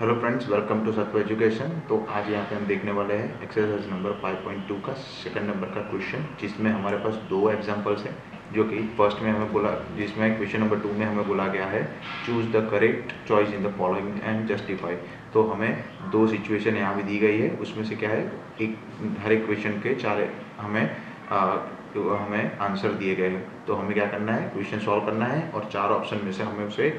Hello friends, welcome to सत्व education. तो आज यहाँ पे हम देखने वाले हैं एक्सरसाइज नंबर 5.2 का सेकंड नंबर का क्वेश्चन, जिसमें हमारे पास दो एग्जांपल्स हैं। जो कि फर्स्ट में हमें बोला, जिसमें क्वेश्चन नंबर 2 में हमें बोला गया है choose the correct choice in the following and justify. तो हमें दो सिचुएशन यहाँ भी दी गई है, उसमें से क्या है, हर एक क्वेश्चन के चार हमें आंसर दिए गए हैं। तो हमें क्या करना है, क्वेश्चन सॉल्व करना है और चार ऑप्शन में से हमें उसे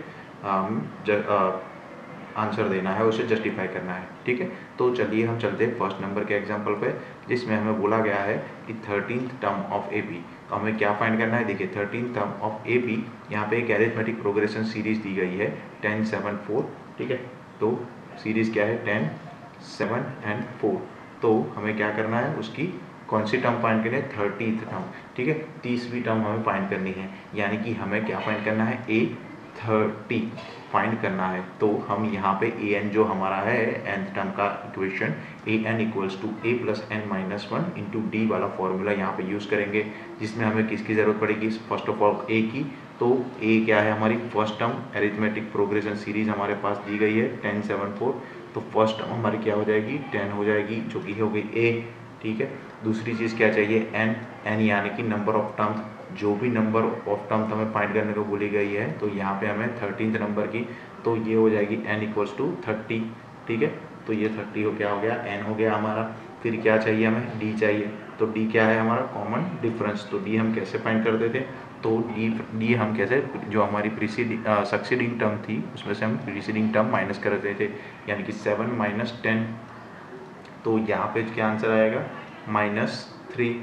आंसर देना है, उसे जस्टिफाई करना है। ठीक है, तो चलिए हम चलते हैं फर्स्ट नंबर के एग्जांपल पे, जिसमें हमें बोला गया है कि 13th टर्म ऑफ एपी। तो हमें क्या फाइंड करना है, देखिए 13th टर्म ऑफ एपी, यहाँ पे एक अरिथमेटिक प्रोग्रेशन सीरीज दी गई है 10, 7, 4। ठीक है, तो सीरीज क्या है 10, 7 एंड 4। तो हमें क्या करना है, उसकी कौन सी टर्म फाइंड करनी है, 30th टर्म। ठीक है, 30वीं टर्म हमें फाइंड करनी है, यानी कि हमें क्या फाइंड करना है, A30 फाइंड करना है। तो हम यहाँ पे ए एन जो हमारा है nth टर्म का equation a n equals to a plus n minus one into d वाला फॉर्मूला यहाँ पे यूज़ करेंगे, जिसमें हमें किसकी ज़रूरत पड़ेगी, फर्स्ट ऑफ ऑल ए की। तो ए क्या है, हमारी first term arithmetic progression series हमारे पास दी गई है 10, 7, 4। तो फर्स्ट टर्म हमारी क्या हो जाएगी, 10 हो जाएगी, जो कि हो गई ए। ठीक है, दूसरी चीज़ क्या चाहिए, एन यानी कि नंबर ऑफ टर्म्स, जो भी नंबर ऑफ टर्म्स हमें फाइंड करने को बोली गई है। तो यहाँ पे हमें 13th नंबर की, तो ये हो जाएगी n इक्वल्स टू 30। ठीक है, तो ये 30 हो क्या हो गया, n हो गया हमारा। फिर क्या चाहिए, हमें d चाहिए। तो d क्या है हमारा, कॉमन डिफरेंस। तो d हम कैसे फाइंड करते थे, तो d हम कैसे, जो हमारी सक्सीडिंग टर्म थी उसमें से हम प्रीसीडिंग टर्म माइनस कर देते थे, यानी कि 7 माइनस 10। तो यहाँ पे क्या आंसर आएगा, -3।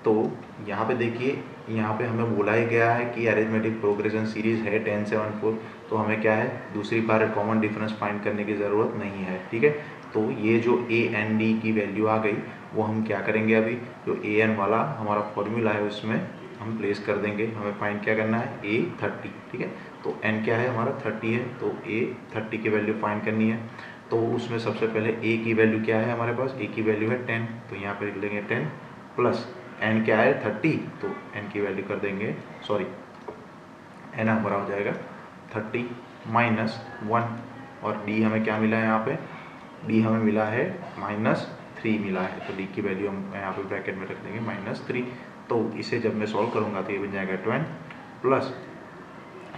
तो यहाँ पे देखिए, यहाँ पे हमें बोला ही गया है कि अरिथमेटिक प्रोग्रेशन सीरीज है 10, 7, 4। तो हमें क्या है, दूसरी बार कॉमन डिफरेंस फाइंड करने की ज़रूरत नहीं है। ठीक है, तो ये जो ए एन डी की वैल्यू आ गई, वो हम क्या करेंगे, अभी जो ए एन वाला हमारा फॉर्मूला है उसमें हम प्लेस कर देंगे। हमें फाइंड क्या करना है, A30। ठीक है, तो एन क्या है हमारा 30 है, तो A30 की वैल्यू फाइंड करनी है। तो उसमें सबसे पहले ए की वैल्यू क्या है हमारे पास, ए की वैल्यू है 10। तो यहाँ पर लिख लेंगे 10 प्लस एन क्या है 30। तो एन की वैल्यू कर देंगे, सॉरी एन हमारा हो जाएगा 30 माइनस 1। और डी हमें क्या मिला है, यहाँ पे डी हमें मिला है -3 मिला है। तो डी की वैल्यू हम यहाँ पे ब्रैकेट में रख देंगे -3। तो इसे जब मैं सॉल्व करूँगा तो ये बन जाएगा 20 प्लस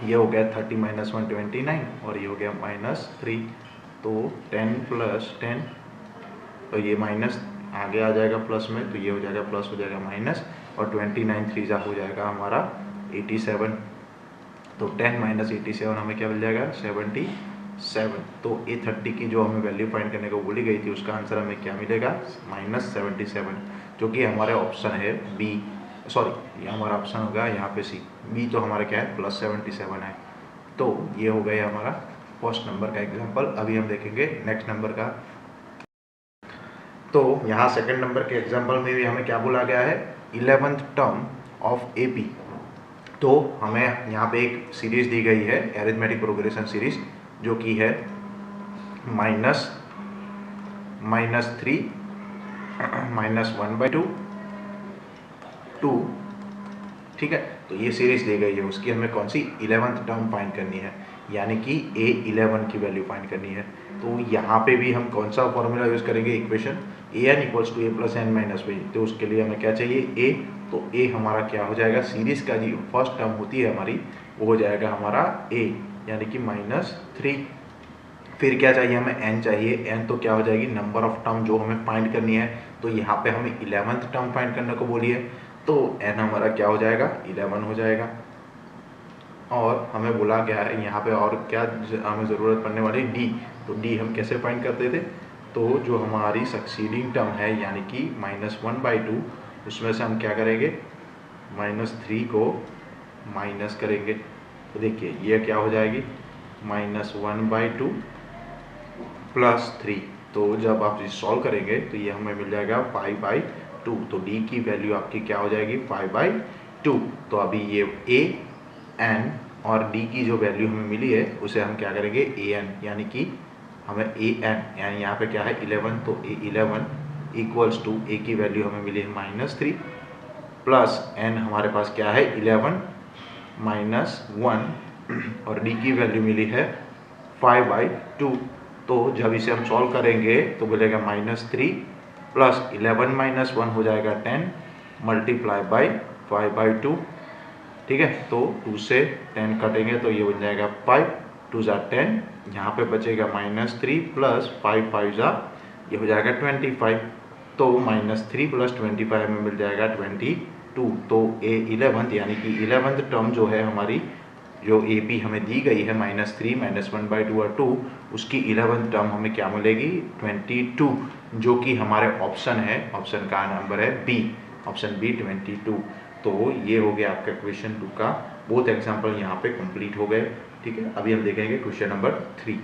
ये हो गया 30 माइनस 1 29, और ये हो गया -3। तो 10 प्लस 10, तो ये माइनस आगे आ जाएगा प्लस में, तो ये हो जाएगा प्लस, हो जाएगा माइनस, और 29 3 हो जाएगा हमारा 87। तो 10 माइनस 87 हमें क्या मिल जाएगा, 77। तो A30 की जो हमें वैल्यू फाइंड करने को बोली गई थी, उसका आंसर हमें क्या मिलेगा, -77, जो कि हमारे ऑप्शन है बी, सॉरी ये हमारा ऑप्शन होगा यहाँ पे सी। बी तो हमारा क्या है, +77 है। तो ये हो गया हमारा फर्स्ट नंबर का एग्जाम्पल। अभी हम देखेंगे नेक्स्ट नंबर का। तो यहाँ सेकंड नंबर के एग्जाम्पल में भी हमें क्या बोला गया है, 11th टर्म ऑफ एपी। तो हमें यहाँ पे एक सीरीज दी गई है अरिथमेटिक प्रोग्रेशन सीरीज, जो कि है -3 -1/2 2। ठीक है, तो ये सीरीज दी गई है, उसकी हमें कौन सी 11th टर्म फाइंड करनी है, यानी कि A11 की वैल्यू फाइंड करनी है। तो यहाँ पे भी हम कौन सा फॉर्मूला यूज़ करेंगे, equation an equals to a plus n minus y. तो उसके लिए हमें क्या चाहिए, a। तो a हमारा क्या हो जाएगा, सीरीज का जो फर्स्ट टर्म होती है हमारी, वो हो जाएगा हमारा a, यानी कि -3। फिर क्या चाहिए, हमें n चाहिए। n तो क्या हो जाएगी, नंबर ऑफ टर्म जो हमें फाइंड करनी है। तो यहाँ पे हमें 11th टर्म फाइंड करने को बोली है, तो n हमारा क्या हो जाएगा, 11 हो जाएगा। और हमें बोला गया है यहाँ पे और क्या हमें ज़रूरत पड़ने वाली, डी। तो डी हम कैसे फाइंड करते थे, तो जो हमारी सक्सीडिंग टर्म है, यानी कि -1/2, उसमें से हम क्या करेंगे, -3 को माइनस करेंगे। तो देखिए ये क्या हो जाएगी, -1/2 प्लस 3। तो जब आप इसे सॉल्व करेंगे तो ये हमें मिल जाएगा 5/2। तो डी की वैल्यू आपकी क्या हो जाएगी, 5/2। तो अभी ये ए एन और डी की जो वैल्यू हमें मिली है, उसे हम क्या करेंगे, ए एन, यानी कि हमें ए एन, यानी यहाँ पे क्या है 11, तो A11 इक्वल्स टू ए की वैल्यू हमें मिली है -3 प्लस एन हमारे पास क्या है 11 -1, और डी की वैल्यू मिली है 5/2। तो जब इसे हम सॉल्व करेंगे तो बोलेगा -3 प्लस 11 माइनस 1 हो जाएगा 10 मल्टीप्लाई बाई 5/2, ठीक है। तो 2 से 10 कटेंगे तो ये बन जाएगा 5, 2 ज़ा 10, यहाँ पे बचेगा -3 प्लस 5 5 ज़ा, ये हो जाएगा 25। तो -3 प्लस 25 में मिल जाएगा 22। तो A11 यानी कि 11th टर्म जो है हमारी, जो AP हमें दी गई है -3 -1/2 और 2, उसकी 11th टर्म हमें क्या मिलेगी 22, जो कि हमारे ऑप्शन है, ऑप्शन का नंबर है बी, ऑप्शन बी 22। तो ये हो गया आपका क्वेश्चन 2 का बोथ एग्जाम्पल यहाँ पे कंप्लीट हो गए, ठीक है। अभी हम देखेंगे क्वेश्चन नंबर 3।